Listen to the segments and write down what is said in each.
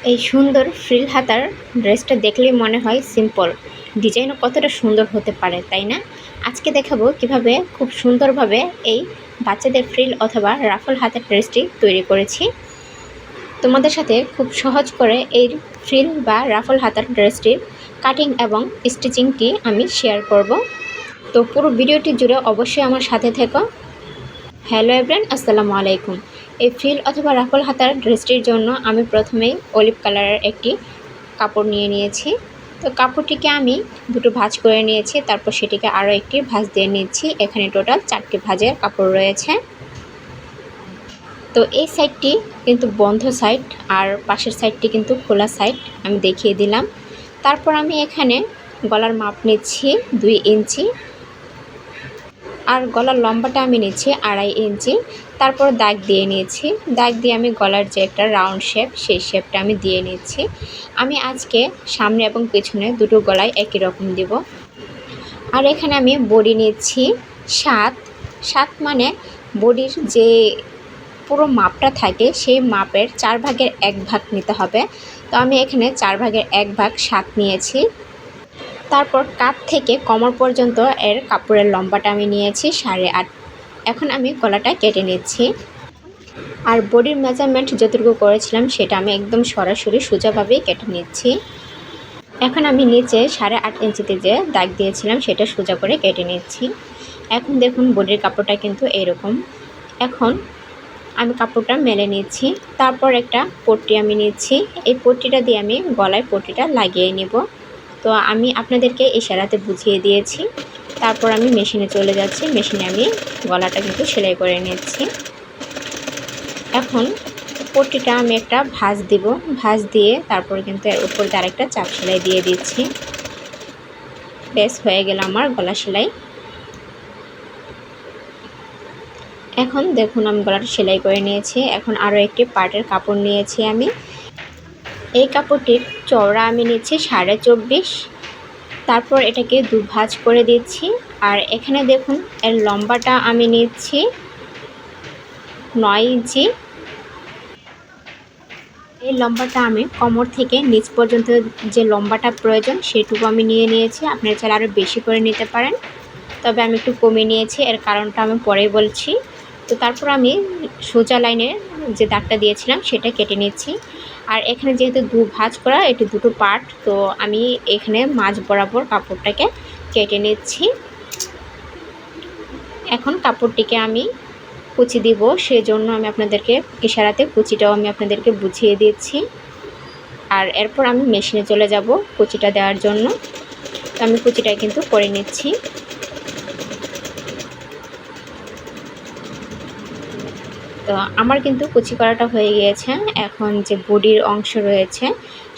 এই সুন্দর ফ্রিল হাতার ড্রেসটা দেখলেই মনে হয় সিম্পল, ডিজাইনও কতটা সুন্দর হতে পারে, তাই না? আজকে দেখাবো কিভাবে খুব সুন্দরভাবে এই বাচ্চাদের ফ্রিল অথবা রাফল হাতার ড্রেসটি তৈরি করেছি। তোমাদের সাথে খুব সহজ করে এই ফ্রিল বা রাফল হাতার ড্রেসটির কাটিং এবং স্টিচিংটি আমি শেয়ার করব। তো পুরো ভিডিওটি জুড়ে অবশ্যই আমার সাথে থেকো। হ্যালো এভরিওয়ান, আসসালামু আলাইকুম। এই ফ্রিল অথবা রাফল হাতার ড্রেসটির জন্য আমি প্রথমেই অলিভ কালারের একটি কাপড় নিয়ে নিয়েছি। তো কাপড়টিকে আমি দুটো ভাঁজ করে নিয়েছি, তারপর সেটিকে আরও একটি ভাঁজ দিয়ে নিচ্ছি। এখানে টোটাল 4টি ভাঁজের কাপড় রয়েছে। তো এই সাইডটি কিন্তু বন্ধ সাইড আর পাশের সাইডটি কিন্তু খোলা সাইড, আমি দেখিয়ে দিলাম। তারপর আমি এখানে গলার মাপ নিচ্ছি 2 ইঞ্চি, আর গলার লম্বাটা আমি নিচ্ছি 2.5 ইঞ্চি। তারপর দাগ দিয়ে নিয়েছি, দাগ দিয়ে আমি গলার যে একটা রাউন্ড শেপ, সেই শেপটা আমি দিয়ে নিচ্ছি। আমি আজকে সামনে এবং পেছনে দুটো গলায় একই রকম দিব। আর এখানে আমি বডি নিচ্ছি 7 মানে বডির যে পুরো মাপটা থাকে সেই মাপের 4 ভাগের 1 ভাগ নিতে হবে। তো আমি এখানে 4 ভাগের 1 ভাগ 7 নিয়েছি। তারপর কাঁধ থেকে কোমর পর্যন্ত এর কাপড়ের লম্বাটা আমি নিয়েছি 8.5। এখন আমি গলাটা কেটে নিচ্ছি। আর বডির মেজারমেন্ট যতটুকু করেছিলাম সেটা আমি একদম সরাসরি সোজাভাবেই কেটে নিচ্ছি। এখন আমি নিচে 8.5 ইঞ্চিতে যে দাগ দিয়েছিলাম সেটা সোজা করে কেটে নিচ্ছি। এখন দেখুন বডির কাপড়টা কিন্তু এরকম। এখন আমি কাপড়টা মেলে নিচ্ছি। তারপর একটা পট্টি আমি নিচ্ছি, এই পট্টিটা দিয়ে আমি গলায় পট্টিটা লাগিয়ে নেব। তো আমি আপনাদেরকে ইশারাতে বুঝিয়ে দিয়েছি। তারপর আমি মেশিনে চলে যাচ্ছি, মেশিনে আমি গলাটা কিন্তু সেলাই করে নিচ্ছি। এখন পট্টিটা আমি একটা ভাঁজ দিব, ভাঁজ দিয়ে তারপর কিন্তু এর উপর দিয়ে আরেকটা চাপ সেলাই দিয়ে দিচ্ছি। বেশ হয়ে গেল আমার গলা সেলাই। এখন দেখুন আমি গলাটা সেলাই করে নিয়েছি। এখন আরও একটি পার্টের কাপড় নিয়েছি আমি। এই কাপড়টির চওড়া আমি নিচ্ছি 24.5। তারপর এটাকে 2 ভাঁজ করে দিচ্ছি। আর এখানে দেখুন এর লম্বাটা আমি নিচ্ছি 9 ইঞ্চি। এই লম্বাটা আমি কোমর থেকে নিচ পর্যন্ত যে লম্বাটা প্রয়োজন সেটুকু আমি নিয়ে নিয়েছি। আপনারা চাইলে আরও বেশি করে নিতে পারেন, তবে আমি একটু কমিয়ে নিয়েছি, এর কারণটা আমি পরেই বলছি। তো তারপর আমি সোজা লাইনের যে দাগটা দিয়েছিলাম সেটা কেটে নিচ্ছি। আর এখানে যেহেতু 2 ভাঁজ করা, এটি দুটো পার্ট, তো আমি এখানে মাঝ বরাবর কাপড়টাকে কেটে নিচ্ছি। এখন কাপড়টিকে আমি কুচি দিব, সেজন্য আমি আপনাদেরকে ইশারাতে কুচিটাও আমি আপনাদেরকে বুঝিয়ে দিচ্ছি। আর এরপর আমি মেশিনে চলে যাব কুচিটা দেওয়ার জন্য। তো আমি কুচিটা কিন্তু করে নিচ্ছি। তো আমার কিন্তু কুচি করাটা হয়ে গিয়েছে। এখন যে বডির অংশ রয়েছে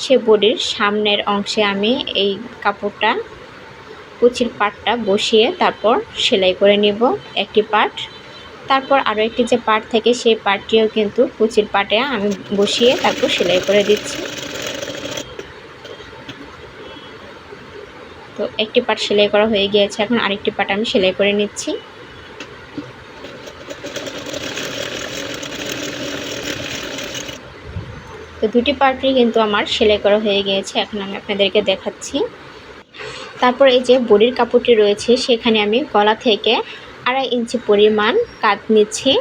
সে বডির সামনের অংশে আমি এই কাপড়টা কুচির পাটটা বসিয়ে তারপর সেলাই করে নেব একটি পাট। তারপর আরও একটি যে পাট থেকে সেই পাটটিও কিন্তু কুচির পাটে আমি বসিয়ে তারপর সেলাই করে দিচ্ছি। তো একটি পাট সেলাই করা হয়ে গিয়েছে, এখন আরেকটি পাট আমি সেলাই করে নিচ্ছি। তো দুটি পার্টই কিন্তু আমার সেলাই করা হয়ে গিয়েছে, এখন আমি আপনাদেরকে দেখাচ্ছি। তারপর এই যে বডির কাপড়টি রয়েছে সেখানে আমি গলা থেকে 2.5 ইঞ্চি পরিমাণ কাট নিচ্ছি।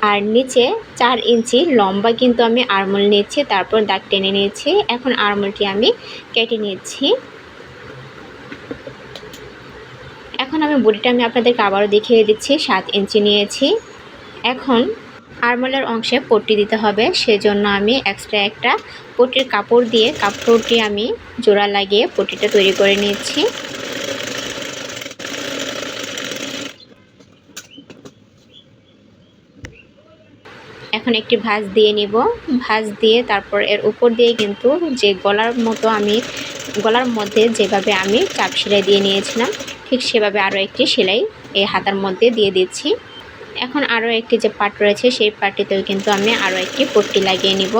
আর নিচে 4 ইঞ্চি লম্বা কিন্তু আমি আরমোল নিচ্ছি, তারপর দাগ টেনে নিয়েছি। এখন আরমোলটি আমি কেটে নিচ্ছি। এখন আমি বডিটা আমি আপনাদেরকে আবারও দেখিয়ে দিচ্ছি। 7 ইঞ্চি নিয়েছি। এখন আরমোলের অংশে পট্টি দিতে হবে, সেজন্য আমি এক্সট্রা একটা পট্টির কাপড় দিয়ে কাপড়টি আমি জোড়া লাগিয়ে পট্টিটা তৈরি করে নিচ্ছি। এখন একটি ভাঁজ দিয়ে নিব, ভাঁজ দিয়ে তারপর এর উপর দিয়ে কিন্তু যে গলার মতো আমি গলার মধ্যে যেভাবে আমি চাপ সেলাই দিয়ে নিয়েছিলাম ঠিক সেভাবে আরও একটি সেলাই এই হাতার মধ্যে দিয়ে দিচ্ছি। এখন আরও একটি যে পার্ট রয়েছে সেই পার্টটিতেও কিন্তু আমি আরও একটি পট্টি লাগিয়ে নিব।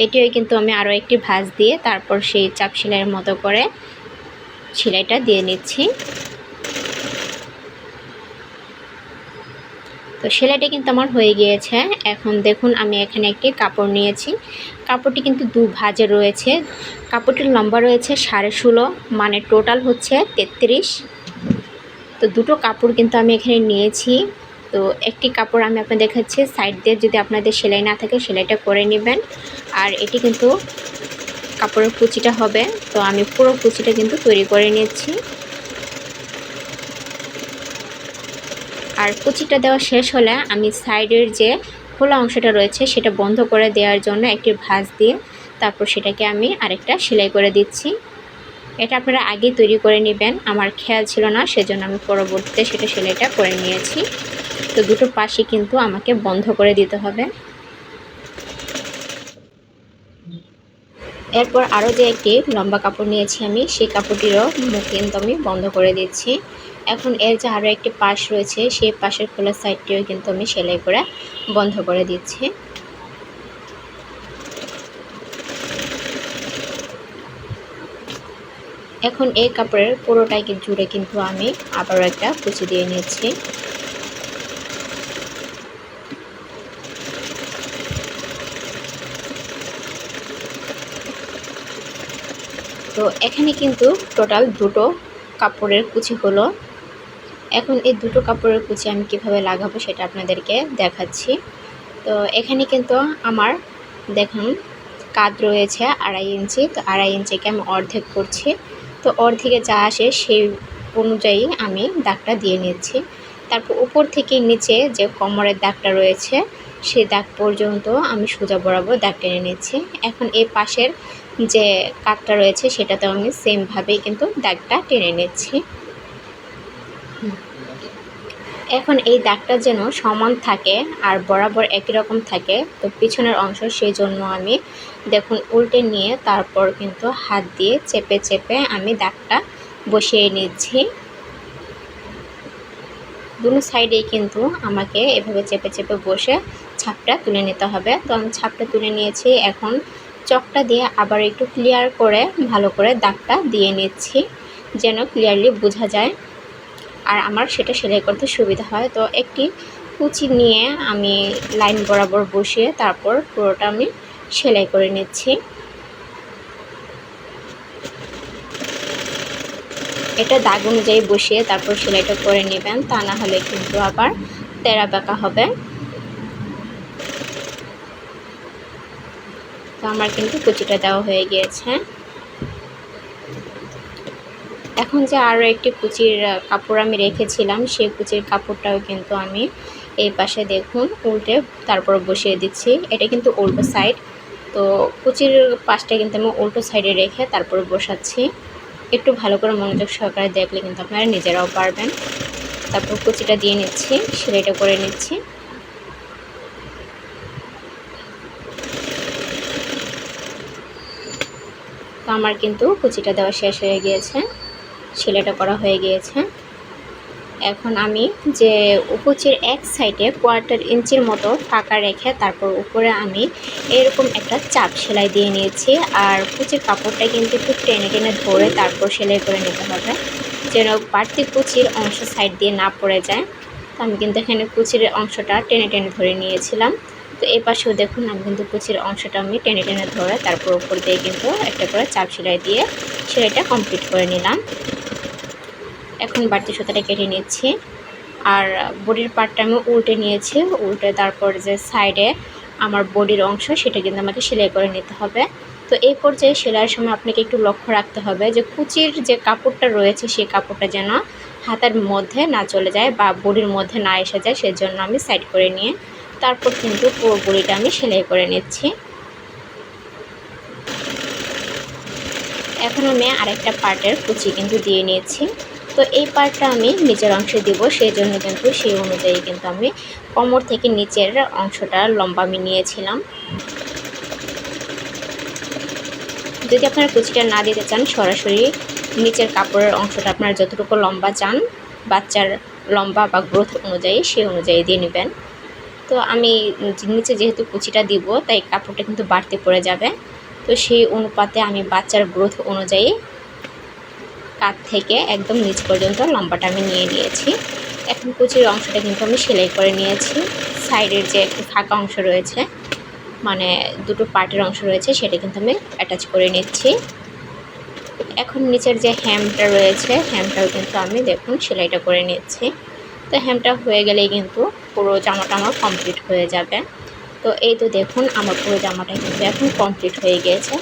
এটিও কিন্তু আমি আরও একটি ভাঁজ দিয়ে তারপর সেই চাপ সেলাইয়ের মতো করে সেলাইটা দিয়ে নিচ্ছি। তো সেলাইটা কিন্তু আমার হয়ে গিয়েছে। এখন দেখুন আমি এখানে একটি কাপড় নিয়েছি। কাপড়টি কিন্তু দু ভাঁজে রয়েছে। কাপড়টির লম্বা রয়েছে 16.5, মানে টোটাল হচ্ছে 33। তো দুটো কাপড় কিন্তু আমি এখানে নিয়েছি। তো একটি কাপড় আমি আপনাদের দেখাচ্ছি সাইড দিয়ে, যদি আপনাদের সেলাই না থাকে সেলাইটা করে নেবেন। আর এটি কিন্তু কাপড়ের কুচিটা হবে। তো আমি পুরো কুচিটা কিন্তু তৈরি করে নিচ্ছি। আর কুচিটা দেওয়া শেষ হলে আমি সাইডের যে খোলা অংশটা রয়েছে সেটা বন্ধ করে দেওয়ার জন্য একটি ভাঁজ দিয়ে তারপর সেটাকে আমি আরেকটা সেলাই করে দিচ্ছি। এটা আপনারা আগেই তৈরি করে নেবেন, আমার খেয়াল ছিল না, সেজন্য আমি পরবর্তীতে সেটা সেলাইটা করে নিয়েছি। তো দুটো পাশই কিন্তু আমাকে বন্ধ করে দিতে হবে। এরপর আরও যে একটি লম্বা কাপড় নিয়েছি আমি, সেই কাপড়টিরও মুখ কিন্তু আমি বন্ধ করে দিচ্ছি। এখন এর যে আরও একটি পাশ রয়েছে সেই পাশের খোলা সাইডটিও কিন্তু আমি সেলাই করে বন্ধ করে দিচ্ছি। এখন এই কাপড়ের পুরোটাই জুড়ে কিন্তু আমি আবারও একটা কুচি দিয়ে নিচ্ছি। তো এখানে কিন্তু টোটাল দুটো কাপড়ের কুচি হলো। এখন এই দুটো কাপড়ের কুচি আমি কিভাবে লাগাবো সেটা আপনাদেরকে দেখাচ্ছি। তো এখানে কিন্তু আমার দেখুন কাঁধ রয়েছে 2.5 ইঞ্চি। তো 2.5 ইঞ্চিকে আমি অর্ধেক করছি। তো অর্ধেকে যা আসে সেই অনুযায়ী আমি দাগটা দিয়ে নিচ্ছি। তারপর উপর থেকে নিচে যে কোমরের দাগটা রয়েছে সেই দাগ পর্যন্ত আমি সোজা বরাবর দাগ টেনে নিচ্ছি। এখন এই পাশের যে কাঁধটা রয়েছে সেটাতেও আমি সেমভাবেই কিন্তু দাগটা টেনে নিচ্ছি। এখন এই দাগটা যেন সমান থাকে আর বরাবর একই রকম থাকে, তো পিছনের অংশ সেই জন্য আমি দেখুন উল্টে নিয়ে তারপর কিন্তু হাত দিয়ে চেপে চেপে আমি দাগটা বসিয়ে নিচ্ছি। দুটো সাইডেই কিন্তু আমাকে এভাবে চেপে চেপে বসে ছাপটা তুলে নিতে হবে। তো আমি ছাপটা তুলে নিয়েছি। এখন চকটা দিয়ে আবার একটু ক্লিয়ার করে ভালো করে দাগটা দিয়ে নিচ্ছি যেন ক্লিয়ারলি বোঝা যায় আর আমার সেটা সেলাই করতে সুবিধা হয়। তো একটি কুচি নিয়ে আমি লাইন বরাবর বসিয়ে তারপর পুরোটা আমি সেলাই করে নিচ্ছি। এটা দাগ অনুযায়ী বসিয়ে তারপর সেলাইটা করে নেবেন, তা না হলে কিন্তু আবার তেরা বেঁকা হবে। তো আমার কিন্তু কুচিটা দেওয়া হয়ে গিয়েছে। এখন যে আরও একটি কুচির কাপড় আমি রেখেছিলাম সেই কুচির কাপড়টাও কিন্তু আমি এই পাশে দেখুন উল্টে তারপর বসিয়ে দিচ্ছি। এটা কিন্তু উল্টো সাইড। তো কুচির পাশটা কিন্তু আমি উল্টো সাইডে রেখে তারপর বসাচ্ছি। একটু ভালো করে মনোযোগ সহকারে দেখলে কিন্তু আপনারা নিজেরাও পারবেন। তারপর কুচিটা দিয়ে নিচ্ছি, সেলাইটা করে নিচ্ছি। তো আমার কিন্তু কুচিটা দেওয়া শেষ হয়ে গিয়েছে, সেলাইটা করা হয়ে গিয়েছে। এখন আমি যে কুচির এক সাইডে 1/4 ইঞ্চির মতো ফাঁকা রেখে তারপর উপরে আমি এরকম একটা চাপ সেলাই দিয়ে নিয়েছি। আর কুচির কাপড়টা কিন্তু একটু টেনে টেনে ধরে তারপর সেলাই করে নিতে হবে যেন বাড়তি কুচির অংশ সাইড দিয়ে না পড়ে যায়। তো আমি কিন্তু এখানে কুচির অংশটা টেনে টেনে ধরে নিয়েছিলাম। তো এই পাশেও দেখুন আমি কিন্তু কুচির অংশটা আমি টেনে টেনে ধরে তারপর উপর দিয়ে কিন্তু একটা করে চাপ সেলাই দিয়ে সেলাইটা কমপ্লিট করে নিলাম। এখন বাড়তি সুতাটা কেটে নিচ্ছি আর বডির পার্টটা আমি উল্টে নিয়েছি। উল্টে তারপর যে সাইডে আমার বডির অংশ সেটা কিন্তু আমাকে সেলাই করে নিতে হবে। তো এই পর্যায়ে সেলাইয়ের সময় আপনাকে একটু লক্ষ্য রাখতে হবে যে কুচির যে কাপড়টা রয়েছে সেই কাপড়টা যেন হাতের মধ্যে না চলে যায় বা বডির মধ্যে না এসে যায়, সেজন্য আমি সাইড করে নিয়ে তারপর কিন্তু পুরো বডিটা আমি সেলাই করে নিচ্ছি। এখন আমি আরেকটা পার্টের কুচি কিন্তু দিয়ে নিয়েছি। তো এই পার্টটা আমি নিচের অংশে দিব, সেই জন্য কিন্তু সেই অনুযায়ী কিন্তু আমি কোমর থেকে নিচের অংশটা লম্বা আমি নিয়েছিলাম। যদি আপনারা কুচিটা না দিতে চান সরাসরি নিচের কাপড়ের অংশটা আপনারা যতটুকু লম্বা চান বাচ্চার লম্বা বা গ্রোথ অনুযায়ী সেই অনুযায়ী দিয়ে নেবেন। তো আমি নিচে যেহেতু কুচিটা দিব তাই কাপড়টা কিন্তু বাড়তে পড়ে যাবে। তো সেই অনুপাতে আমি বাচ্চার গ্রোথ অনুযায়ী কাঁধ থেকে একদম নিচ পর্যন্ত লম্বাটা আমি নিয়ে নিয়েছি। এখন কুচির অংশটা কিন্তু আমি সেলাই করে নিয়েছি। সাইডের যে একটু ফাঁকা অংশ রয়েছে, মানে দুটো পার্টের অংশ রয়েছে, সেটা কিন্তু আমি অ্যাটাচ করে নিচ্ছি। এখন নিচের যে হ্যামটা রয়েছে, হ্যামটাও কিন্তু আমি দেখুন সেলাইটা করে নিচ্ছি। তো হ্যামটা হয়ে গেলেই কিন্তু পুরো জামাটা আমার কমপ্লিট হয়ে যাবে। তো এই তো দেখুন আমার পুরো জামাটা কিন্তু এখন কমপ্লিট হয়ে গিয়েছে।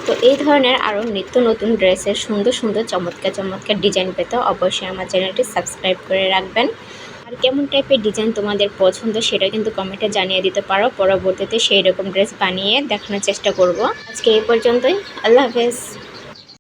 তো এই ধরনের আরও নিত্য নতুন ড্রেসের সুন্দর সুন্দর চমৎকার চমৎকার ডিজাইন পেতে অবশ্যই আমার চ্যানেলটি সাবস্ক্রাইব করে রাখবেন। আর কেমন টাইপের ডিজাইন তোমাদের পছন্দ সেটা কিন্তু কমেন্টে জানিয়ে দিতে পারো। পরবর্তীতে সেই রকম ড্রেস বানিয়ে দেখানোর চেষ্টা করব। আজকে এই পর্যন্তই। আল্লাহ হাফেজ।